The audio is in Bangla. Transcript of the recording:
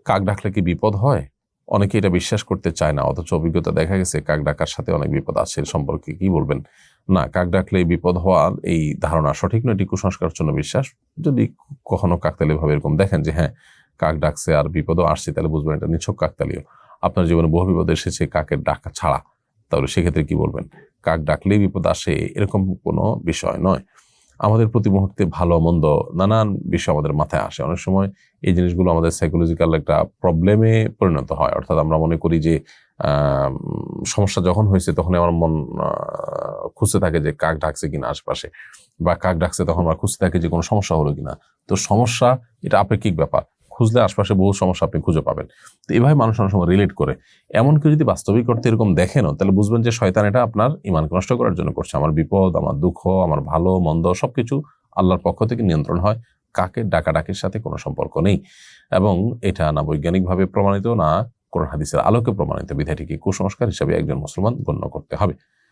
কাক ডাকলে কি বিপদ হয়? অনেকে এটা বিশ্বাস করতে চায় না, অথচ অভিজ্ঞতা দেখা গেছে কাক ডাকার সাথে অনেক বিপদ আছে। এর সম্পর্কে কি বলবেন? না, কাক ডাকলে বিপদ হওয়ার এই ধারণা সঠিক নয়, এটি কুসংস্কার জন্য বিশ্বাস। যদি কখনো কাকতালীয় ভাবে এরকম দেখেন যে হ্যাঁ কাক ডাকছে আর বিপদও আসছে, তাহলে বুঝবেন এটা নিছক কাকতালীয়। আপনার জীবনে বহু বিপদ এসেছে কাকের ডাকা ছাড়া, তাহলে সেক্ষেত্রে কি বলবেন? কাক ডাকলেই বিপদ আসে এরকম কোনো বিষয় নয়। আমাদের প্রতি মুহূর্তে ভালো মন্দ নানান বিষয় আমাদের মাথায় আসে। অনেক সময় এই জিনিসগুলো আমাদের সাইকোলজিক্যাল একটা প্রবলেমে পরিণত হয়। অর্থাৎ আমরা মনে করি যে সমস্যা যখন হয়েছে তখন আমার মন খুঁজতে থাকে যে কাক ডাকছে কিনা আশপাশে, বা কাক ডাকছে তখন আমরা খুঁজতে থাকি যে কোনো সমস্যা হলো কিনা। তো সমস্যা এটা আপেক্ষিক ব্যাপার, খুঁজলে আশপাশে বহু সমস্যা আপনি খুঁজে পাবেন। তো এভাবে মানুষ অনেক সময় রিলেট করে। এমনকি যদি বাস্তবিক অর্থে এরকম দেখেনও, তাহলে বুঝবেন যে শয়তান এটা আপনার ঈমানকে নষ্ট করার জন্য করছে। আমার বিপদ, আমার দুঃখ, আমার ভালো মন্দ সবকিছু আল্লাহর পক্ষ থেকে নিয়ন্ত্রণ হয়, কাকের ডাকাডাকির সাথে কোনো সম্পর্ক নেই। এবং এটা না বৈজ্ঞানিকভাবে প্রমাণিত, না কোরআন হাদিসের আলোকে প্রমাণিত। বিধায়টিকে কুসংস্কার হিসাবে একজন মুসলমান গণ্য করতে হবে।